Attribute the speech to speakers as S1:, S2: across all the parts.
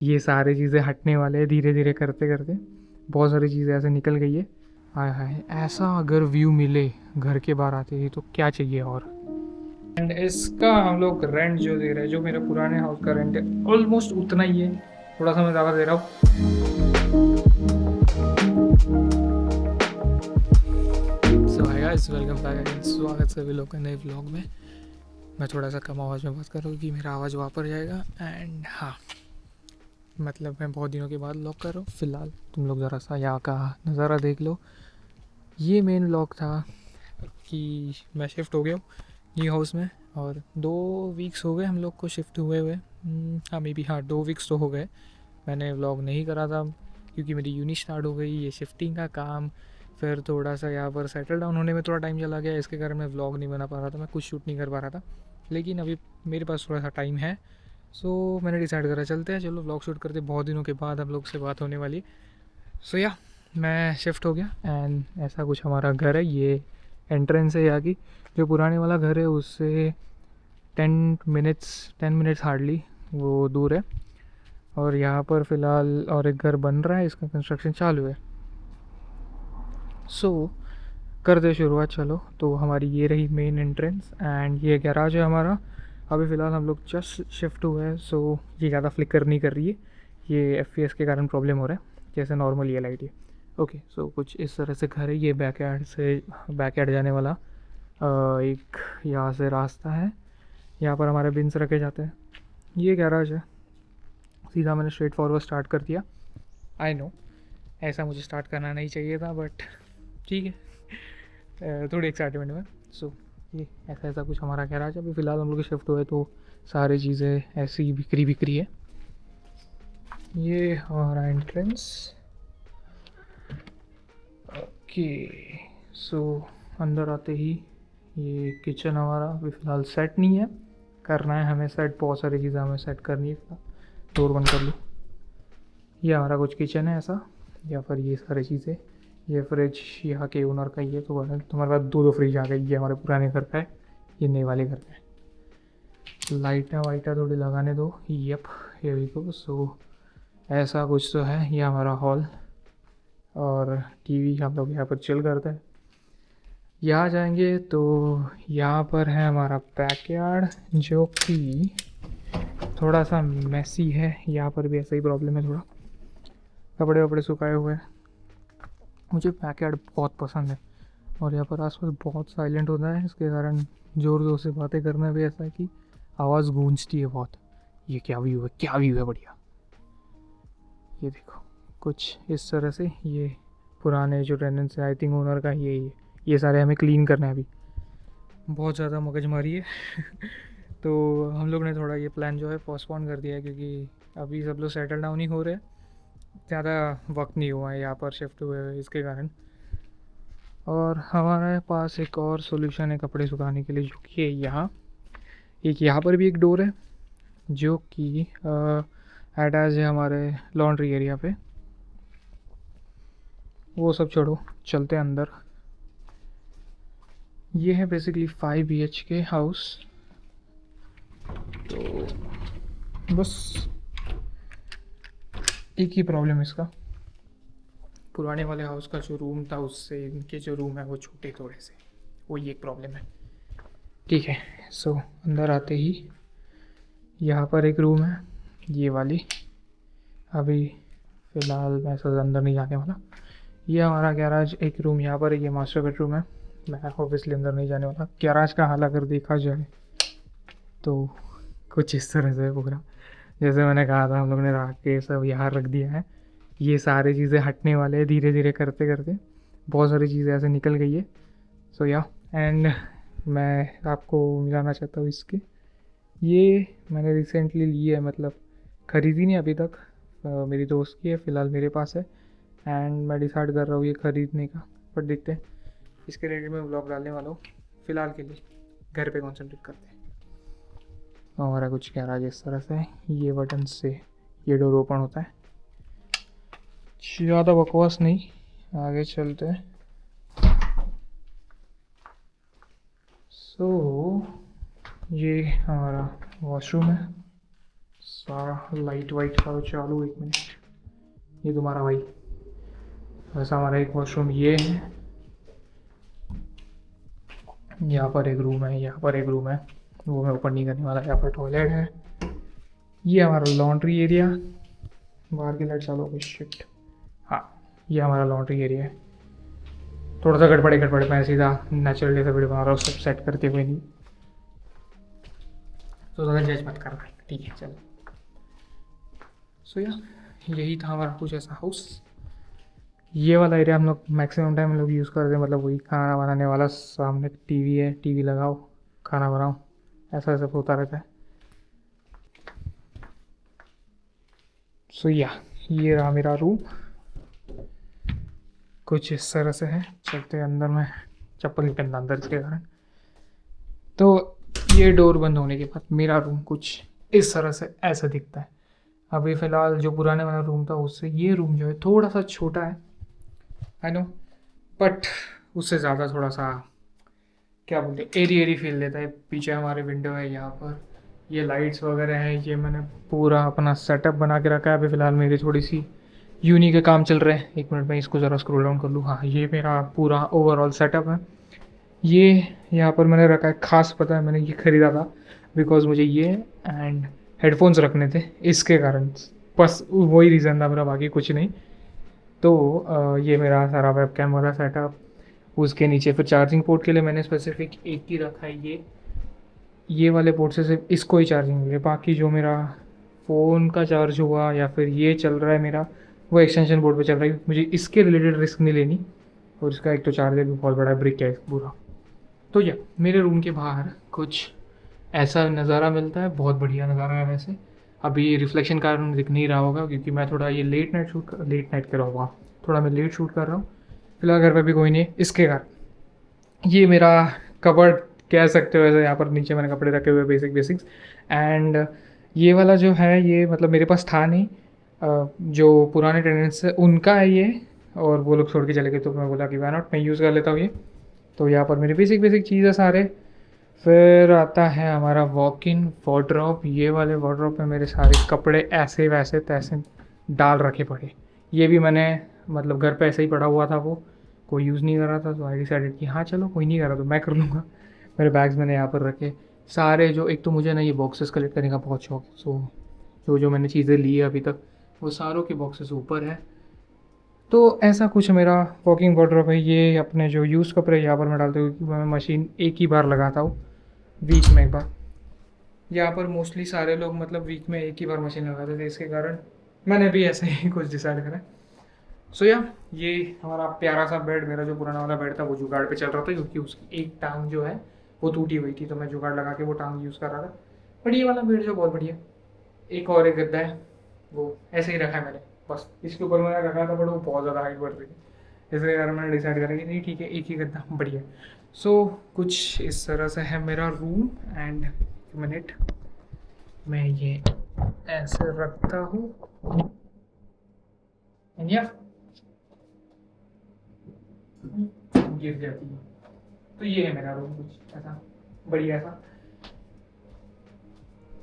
S1: ये सारी चीज़ें हटने वाले हैं धीरे धीरे करते करते। बहुत सारी चीज़ें ऐसे निकल गई है। हाय हाय, ऐसा अगर व्यू मिले घर के बाहर आते ही तो क्या चाहिए और। एंड इसका हम लोग रेंट जो दे रहे हैं, जो मेरे पुराने हाउस का रेंट है, ऑलमोस्ट उतना ही है, थोड़ा सा मैं ज़्यादा दे रहा हूँ। So hi guys, welcome back again. स्वागत सभी लोग का नए व्लॉग में। मैं थोड़ा सा कम आवाज़ में बात कर रहा हूँ कि मेरा आवाज़ वापस जाएगा। एंड हाँ, मतलब मैं बहुत दिनों के बाद व्लॉग कर रहा हूँ। फ़िलहाल तुम लोग ज़रा सा यहाँ का नज़ारा देख लो। ये मेन व्लॉग था कि मैं शिफ्ट हो गया हूँ न्यू हाउस में, और 2 वीक्स हो गए हम लोग को शिफ्ट हुए हुए। हाँ, मे बी, हाँ 2 वीक्स तो हो गए। मैंने व्लॉग नहीं करा था क्योंकि मेरी यूनिट स्टार्ट हो गई, ये शिफ्टिंग का काम, फिर थोड़ा सा यहाँ पर सेटल डाउन होने में थोड़ा टाइम चला गया। इसके कारण मैं व्लॉग नहीं बना पा रहा था, मैं कुछ शूट नहीं कर पा रहा था। लेकिन अभी मेरे पास थोड़ा सा टाइम है, सो मैंने डिसाइड करा चलते हैं, चलो व्लॉग शूट करते। बहुत दिनों के बाद हम लोग से बात होने वाली। सो या मैं शिफ्ट हो गया एंड ऐसा कुछ हमारा घर है। ये एंट्रेंस है यहाँ की। जो पुराने वाला घर है उससे 10 मिनट्स हार्डली वो दूर है। और यहाँ पर फ़िलहाल और एक घर बन रहा है, इसका कंस्ट्रक्शन चालू है। सो कर दे शुरुआत, चलो। तो हमारी ये रही मेन एंट्रेंस एंड ये गैराज है हमारा। अभी फ़िलहाल हम लोग जस्ट शिफ्ट हुए हैं, सो ये ज़्यादा फ्लिकर नहीं कर रही है। ये एफपीएस के कारण प्रॉब्लम हो रहा है, जैसे नॉर्मल ये लाइट है। ओके, सो कुछ इस तरह से घर है। ये बैकयार्ड जाने वाला एक यहाँ से रास्ता है। यहाँ पर हमारे बिन्स रखे जाते हैं। ये गैराज है। सीधा मैंने स्ट्रेट फॉरवर्ड स्टार्ट कर दिया। आई नो ऐसा मुझे स्टार्ट करना नहीं चाहिए था, बट ठीक है, थोड़ी एक्साइटमेंट में। सो ये ऐसा ऐसा कुछ हमारा गैराज है। अभी फ़िलहाल हम लोग शिफ्ट हुए तो सारी चीज़ें ऐसी बिखरी बिखरी है। ये हमारा एंट्रेंस। ओके, सो अंदर आते ही ये किचन हमारा अभी फ़िलहाल सेट नहीं है, करना है हमें सेट। बहुत सारी चीज़ें हमें सेट करनी है। डोर बंद कर लूँ। ये हमारा कुछ किचन है ऐसा, या फिर ये सारी चीज़ें। ये फ्रिज यहाँ के ओनर का ही है, तो तुम्हारे पास दो फ्रिज आ गई। ये हमारे पुराने घर का है, ये नए वाले घर का है। लाइटें वाइटें थोड़ी लगाने दो। यप, ये भी को। सो ऐसा कुछ तो है। ये हमारा हॉल और टीवी हम लोग यहाँ पर चिल करते हैं। यहाँ जाएंगे तो यहाँ पर है हमारा बैकयार्ड, जो कि थोड़ा सा मैसी है। यहाँ पर भी ऐसा ही प्रॉब्लम है, थोड़ा कपड़े वपड़े सुखाए हुए हैं। मुझे बैकयार्ड बहुत पसंद है और यहाँ पर आसपास बहुत साइलेंट होता है, इसके कारण ज़ोर ज़ोर से बातें करना भी ऐसा है कि आवाज़ गूंजती है बहुत। ये क्या व्यू है, क्या व्यू है, बढ़िया। ये देखो कुछ इस तरह से। ये पुराने जो टेनेंट्स है, आई थिंक ओनर का ये सारे हमें क्लीन करना है अभी। बहुत ज़्यादा मगजमारी है तो हम लोग ने थोड़ा ये प्लान जो है पोस्टपोन कर दिया है, क्योंकि अभी सब लोग सेटल डाउन ही हो रहे हैं। ज़्यादा वक्त नहीं हुआ है यहाँ पर शिफ्ट हुए हुए, इसके कारण। और हमारे पास एक और सोल्यूशन है कपड़े सुखाने के लिए, जो कि है यहाँ। एक यहाँ पर भी एक डोर है, जो कि अटैच है हमारे लॉन्ड्री एरिया पे। वो सब छोड़ो, चलते हैं अंदर। ये है बेसिकली 5 BHK हाउस। तो बस एक ही प्रॉब्लम है इसका, पुराने वाले हाउस का जो रूम था उससे इनके जो रूम है वो छोटे थोड़े से, वही एक प्रॉब्लम है। ठीक है, सो अंदर आते ही यहाँ पर एक रूम है, ये वाली। अभी फ़िलहाल मैं ऐसा अंदर नहीं जाने वाला। ये हमारा गैराज एक रूम यहाँ पर है, ये मास्टर बेडरूम है। मैं ऑब्वियसली अंदर नहीं जाने वाला। गैराज का हाल अगर देखा जाए तो कुछ इस तरह से पूरा, जैसे मैंने कहा था, हम लोग ने राख के सब यहाँ रख दिया है। ये सारी चीज़ें हटने वाले हैं धीरे धीरे करते करते। बहुत सारी चीज़ें ऐसे निकल गई है। सो या, एंड मैं आपको मिलाना चाहता हूँ इसके। ये मैंने रिसेंटली ली है, मतलब ख़रीदी नहीं अभी तक। मेरी दोस्त की है, फ़िलहाल मेरे पास है। एंड मैं डिसाइड कर रहा हूँ ये ख़रीदने का, बट देखते हैं। इसके रिलेटेड मैं ब्लॉग डालने वाला हूँ। फ़िलहाल के लिए घर पे कॉन्सेंट्रेट करते हैं। हमारा कुछ गैराज इस तरह से है। ये बटन से ये डोर ओपन होता है। ज़्यादा बकवास नहीं, आगे चलते हैं। सो ये हमारा वॉशरूम है। सारा लाइट वाइट करो चालू, 1 मिनट। ये तुम्हारा भाई, वैसा हमारा एक वॉशरूम ये है, यहाँ पर एक रूम है, यहाँ पर एक रूम है, वो मैं ओपन नहीं करने वाला। यहाँ पर टॉयलेट है, ये हमारा लॉन्ड्री एरिया। बाहर की लाइट चालू हो गई, शिट। हाँ, ये हमारा लॉन्ड्री एरिया है। थोड़ा सा गड़बड़े मैं सीधा नेचुरल डे से वीडियो बना रहा हूँ, सब सेट करते हुए नहीं, तो ज़्यादा जज मत करना, ठीक है। चलो, सो यही था हमारा कुछ ऐसा हाउस। ये वाला एरिया हम लोग मैक्सिमम टाइम हम लोग यूज़ करते हैं, मतलब वही खाना बनाने वाला। सामने टीवी है, टीवी लगाओ, खाना बनाओ, ऐसा सब होता रहता है। सो ये रहा मेरा रूम, कुछ इस तरह से है। चलते हैं अंदर में, चप्पल नहीं पहनना अंदर इसके कारण। तो ये डोर बंद होने के बाद मेरा रूम कुछ इस तरह से ऐसा दिखता है। अभी फ़िलहाल जो पुराने वाला रूम था उससे ये रूम जो है थोड़ा सा छोटा है, आई नो, बट उससे ज़्यादा थोड़ा सा क्या बोलते हैं, एरी फील देता है। पीछे हमारे विंडो है, यहाँ पर ये लाइट्स वगैरह है। ये मैंने पूरा अपना सेटअप बना के रखा है। अभी फ़िलहाल मेरी थोड़ी सी यूनी के काम चल रहे हैं। 1 मिनट में इसको ज़रा स्क्रॉल डाउन कर लूँ। हाँ, ये मेरा पूरा ओवरऑल सेटअप है। ये यहाँ पर मैंने रखा है, ख़ास पता है मैंने ये ख़रीदा था बिकॉज मुझे ये एंड हेडफोन्स रखने थे, इसके कारण, बस वही रीज़न था मेरा, बाकी कुछ नहीं। तो ये मेरा सारा वेब कैम वाला सेटअप। उसके नीचे फिर चार्जिंग पोर्ट के लिए मैंने स्पेसिफिक एक ही रखा है, ये वाले पोर्ट से सिर्फ इसको ही चार्जिंग मिले। बाकी जो मेरा फ़ोन का चार्ज हुआ या फिर ये चल रहा है मेरा, वो एक्सटेंशन बोर्ड पे चल रहा है। मुझे इसके रिलेटेड रिस्क नहीं लेनी, और इसका एक तो चार्जर भी बहुत बड़ा ब्रिक है पूरा। तो मेरे रूम के बाहर कुछ ऐसा नज़ारा मिलता है, बहुत बढ़िया नज़ारा है। वैसे अभी रिफ्लेक्शन कारण दिख नहीं रहा होगा क्योंकि मैं थोड़ा ये लेट नाइट कर रहा होगा, थोड़ा मैं लेट शूट कर रहा हूँ। फिलहाल घर पे भी कोई नहीं है, इसके कारण ये मेरा कबर्ड कह सकते हो। ऐसे यहाँ पर नीचे मैंने कपड़े रखे हुए बेसिक्स। एंड ये वाला जो है ये मतलब मेरे पास था नहीं, जो पुराने टेनेंट्स है उनका है ये, और वो लोग छोड़ के चले गए, तो मैं बोला कि वाई नॉट, मैं यूज़ कर लेता हूँ ये। तो यहाँ पर मेरे बेसिक चीज़ है सारे। फिर आता है हमारा वॉक इन वार्डरोब। ये वाले वार्डरोब में मेरे सारे कपड़े ऐसे वैसे तैसे डाल रखे पड़े। ये भी मैंने मतलब घर पे ऐसे ही पड़ा हुआ था, वो कोई यूज़ नहीं कर रहा था, तो आई डिसाइडेड कि हाँ चलो कोई नहीं कर रहा तो मैं कर लूँगा। मेरे बैग्स मैंने यहाँ पर रखे सारे। जो एक तो मुझे ना ये बॉक्सेस कलेक्ट करने का बहुत शौक है, सो जो मैंने चीज़ें ली है अभी तक वो सारों के बॉक्सेस ऊपर है। तो ऐसा कुछ मेरा वॉकिंग वार्डरोब है। ये अपने जो यूज़ कपड़े यहाँ पर मैं डालता हूँ, क्योंकि मैं मशीन एक ही बार लगाता हूँ, वीक में एक बार। यहाँ पर मोस्टली सारे लोग मतलब वीक में एक ही बार मशीन लगाते थे, इसके कारण मैंने भी ऐसे ही कुछ डिसाइड करा। सो ये हमारा प्यारा सा बेड, मेरा जो पुराना वाला बेड था वो जुगाड़ पे चल रहा था क्योंकि उसकी एक टांग जो है वो टूटी हुई थी, तो मैं जुगाड़ लगा के वो टांग यूज़ कर रहा था। बट ये वाला बेड जो बहुत बढ़िया, एक और एक गद्दा है वो ऐसे ही रखा है मैंने, बस इसके ऊपर मैंने रखा था, बट वो बहुत ज़्यादा हाइट बढ़ रही थी, इसके कारण मैंने डिसाइड करा कि नहीं ठीक है एक ही गद्दा बढ़िया। सो कुछ इस तरह से है मेरा रूम। एंड मिनट मैं ये ऐसे रखता हूँ, गिर जाती है। तो ये है मेरा रूम, कुछ ऐसा बढ़िया सा,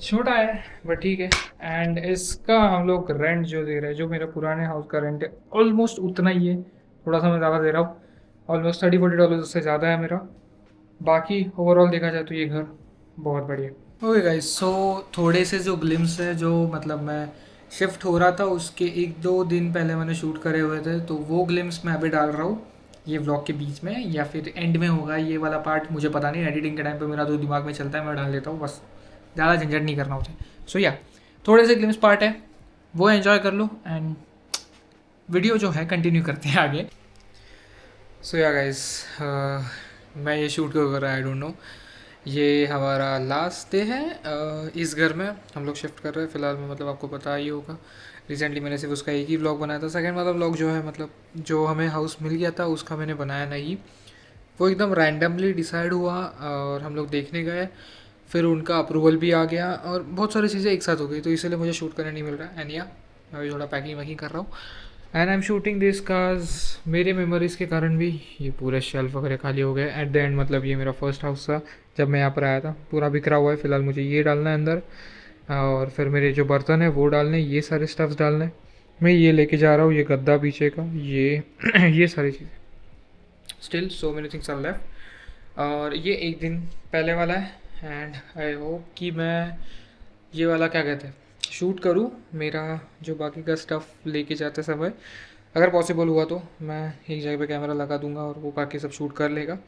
S1: छोटा है बट ठीक है। एंड इसका हम लोग रेंट जो दे रहे हैं, जो मेरे पुराने हाउस का रेंट है ऑलमोस्ट उतना ही है, थोड़ा सा मैं ज़्यादा दे रहा हूँ, ऑलमोस्ट $30-40 से ज़्यादा है मेरा। बाकी ओवरऑल देखा जाए तो ये घर बहुत बढ़िया। ओके गाइस, सो थोड़े से जो ग्लिम्स है, जो मतलब मैं शिफ्ट हो रहा था उसके 1-2 दिन पहले मैंने शूट करे हुए थे, तो वो ग्लिम्स मैं अभी डाल रहा हूँ ये व्लॉग के बीच में या फिर एंड में होगा ये वाला पार्ट, मुझे पता नहीं। एडिटिंग के टाइम पे मेरा जो दिमाग में चलता है मैं डाल देता हूँ, बस ज़्यादा झंझट नहीं करना मुझे। सो थोड़े से ग्लिम्स पार्ट है वो एंजॉय कर लो, एंड वीडियो जो है कंटिन्यू करते हैं आगे। सो गाइस, मैं ये शूट क्यों कर रहा है आई डोंट नो। ये हमारा लास्ट डे है इस घर में, हम लोग शिफ्ट कर रहे हैं फ़िलहाल में, मतलब आपको पता ही होगा। रिसेंटली मैंने सिर्फ उसका एक ही व्लॉग बनाया था। सेकंड वाला व्लॉग जो है मतलब जो हमें हाउस मिल गया था उसका मैंने बनाया नहीं, वो एकदम रैंडमली डिसाइड हुआ और हम लोग देखने गए, फिर उनका अप्रूवल भी आ गया और बहुत सारी चीज़ें एक साथ हो गई, तो इसलिए मुझे शूट करने नहीं मिल रहा है। एंड मैं भी थोड़ा पैकिंग वैकिंग कर रहा हूँ, and I am shooting this cause मेरे मेमोरीज़ के कारण भी ये पूरे शेल्फ वगैरह खाली हो गए एट द एंड। मतलब ये मेरा फर्स्ट हाउस था जब मैं यहाँ पर आया था, पूरा बिखरा हुआ है। फ़िलहाल मुझे ये डालना है अंदर, और फिर मेरे जो बर्तन है वो डालने, ये सारे स्टफ्स डालने। मैं ये लेके जा रहा हूँ, ये गद्दा पीछे का, ये ये सारी चीज़ें। Still so many things are left. और ये एक दिन पहले वाला है, एंड आई होप कि मैं ये वाला क्या कहते हैं शूट करूँ, मेरा जो बाकी का स्टफ़ लेके जाते समय अगर पॉसिबल हुआ तो मैं एक जगह पे कैमरा लगा दूंगा और वो बाकी सब शूट कर लेगा।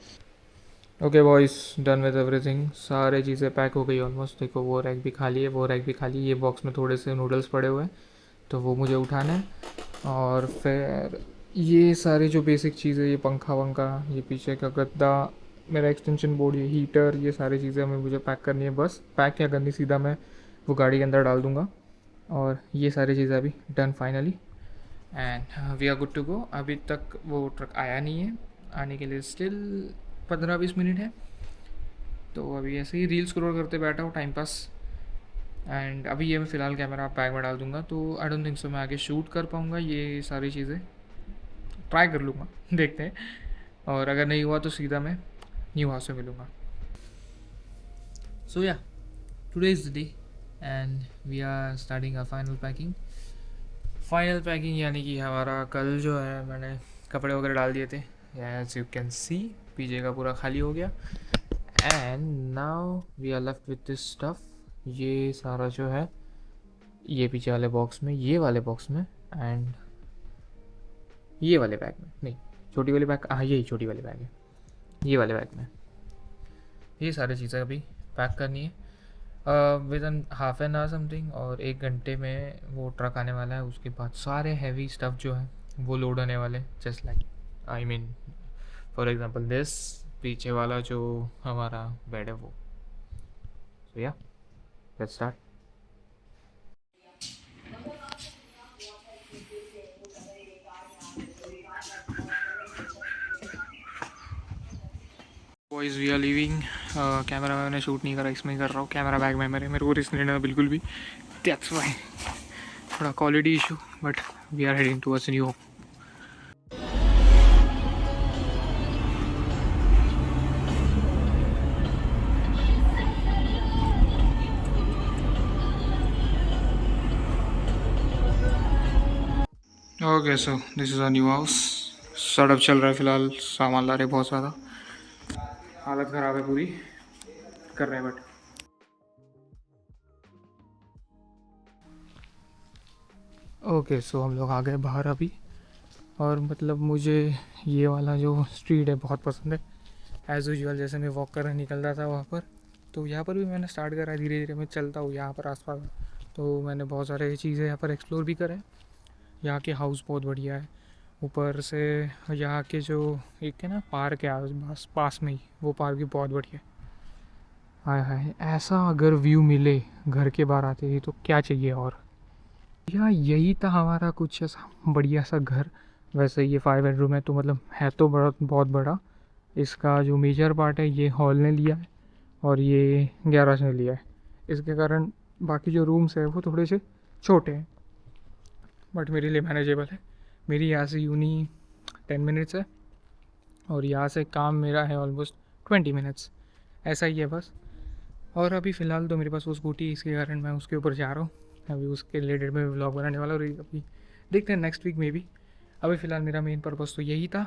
S1: Okay boys, done with everything, सारे चीज़ें पैक हो गई ऑलमोस्ट। देखो वो रैक भी खाली है, वो रैक भी खाली है। ये बॉक्स में थोड़े से नूडल्स पड़े हुए हैं तो वो मुझे उठाना है। और फिर ये सारी जो बेसिक चीज़ें, ये पंखा वंखा, ये पीछे का गद्दा, मेरा एक्सटेंशन बोर्ड, ये हीटर, ये सारी चीज़ें हमें मुझे पैक करनी है। बस पैक क्या करनी, सीधा मैं वो गाड़ी के अंदर डाल दूँगा। और ये सारी चीज़ें अभी done finally, and we are good to go. अभी तक वो ट्रक आया नहीं है, आने के लिए स्टिल 15-20 मिनट है। तो अभी ऐसे ही रील स्क्रॉल करते बैठा हूँ, टाइम पास। एंड अभी ये मैं फ़िलहाल कैमरा बैग में डाल दूँगा, तो आई डोंट थिंक सो मैं आगे शूट कर पाऊँगा। ये सारी चीज़ें ट्राई कर लूँगा, देखते हैं। और अगर नहीं हुआ तो सीधा मैं न्यू हाउस से मिलूँगा। So yeah today is the day and we are starting our final packing, यानी कि हमारा कल जो है मैंने कपड़े वगैरह डाल दिए थे, एज यू कैन सी पीछे का पूरा खाली हो गया। And now we are left with this stuff. ये सारा जो है ये पीछे वाले बॉक्स में, ये वाले बॉक्स में, एंड ये वाले बैग में, नहीं छोटी वाली बैग, हाँ यही छोटी वाली बैग है, ये वाले बैग में। ये सारी चीज़ें अभी पैक करनी है with in half an hour something, और 1 घंटे में वो ट्रक आने वाला है। उसके बाद सारे हैवी स्टफ़ जो है वो लोड होने वाले, just like I mean for example this पीछे वाला जो हमारा बेड है वो। So yeah let's start. Boys we are living. Camera मैंने शूट नहीं करा, इसमें ही कर रहा हूँ। कैमरा बैग में मेरे को रिस्क नहीं लेना बिल्कुल भी, दैट्स व्हाई थोड़ा quality issue, but we are heading towards new hope. Okay so this is a new house. Setup चल रहा है फ़िलहाल, सामान ला रहे बहुत ज़्यादा, हालत ख़राब है पूरी, कर रहे हैं बट। ओके सो हम लोग आ गए बाहर अभी, और मतलब मुझे ये वाला जो स्ट्रीट है बहुत पसंद है। एज़ यूजुअल जैसे मैं वॉक करने निकल रहा था वहाँ पर, तो यहाँ पर भी मैंने स्टार्ट करा, धीरे धीरे मैं चलता हूँ यहाँ पर आसपास। तो मैंने बहुत सारे चीज़ें यहाँ पर एक्सप्लोर भी करें। यहाँ के हाउस बहुत बढ़िया है, ऊपर से यहाँ के जो एक है ना पार्क है आस पास में ही, वो पार्क भी बहुत बढ़िया है। हाय हाय, ऐसा अगर व्यू मिले घर के बाहर आते ही तो क्या चाहिए और। या यही था हमारा कुछ ऐसा बढ़िया सा घर। वैसे ये 5 बेडरूम है, तो मतलब है तो बड़ा, बहुत बड़ा। इसका जो मेजर पार्ट है ये हॉल ने लिया है, और ये गैराज ने लिया है। इसके कारण बाकी जो रूम्स है वो थोड़े से छोटे हैं, बट मेरे लिए मैनेजेबल है। मेरी यहाँ से यूनी 10 मिनट्स है, और यहाँ से काम मेरा है ऑलमोस्ट 20 मिनट्स, ऐसा ही है बस। और अभी फ़िलहाल तो मेरे पास वो स्कूटी है, इसके कारण मैं उसके ऊपर जा रहा हूँ। अभी उसके रिलेटेड में व्लॉग बनाने वाला, और अभी देखते हैं नेक्स्ट वीक में भी। अभी फ़िलहाल मेरा मेन पर्पज़ तो यही था।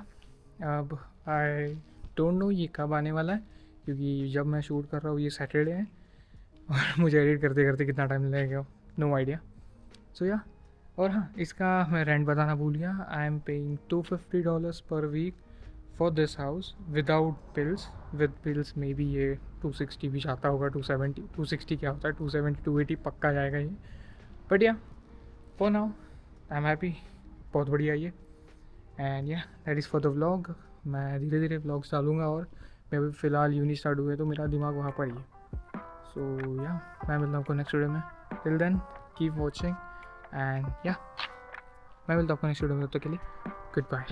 S1: अब आई डोंट नो ये कब आने वाला है, क्योंकि जब मैं शूट कर रहा हूँ ये सैटरडे है, और मुझे एडिट करते करते कितना टाइम लगेगा, नो आइडिया। सो या, और हाँ, इसका मैं रेंट बताना भूल गया। आई एम पेइंग $250 पर week for this house without bills. With bills maybe ये 260 भी जाता होगा, 270, 260 क्या होता है, 270 280 पक्का जाएगा ये। बट या for now I am happy, बहुत बढ़िया ये। एंड या that is for the vlog. मैं धीरे धीरे व्लॉग्स डालूँगा, और मैं अभी फ़िलहाल यूनी स्टार्ट हुए तो मेरा दिमाग वहाँ पर ही है। सो या मैं मिलता हूँ आपको नेक्स्ट वीडियो में। Till then keep watching, and yeah मैं मिलता हूँ आपको नेक्स्ट वीडियो में, तब तक के लिए गुड बाय।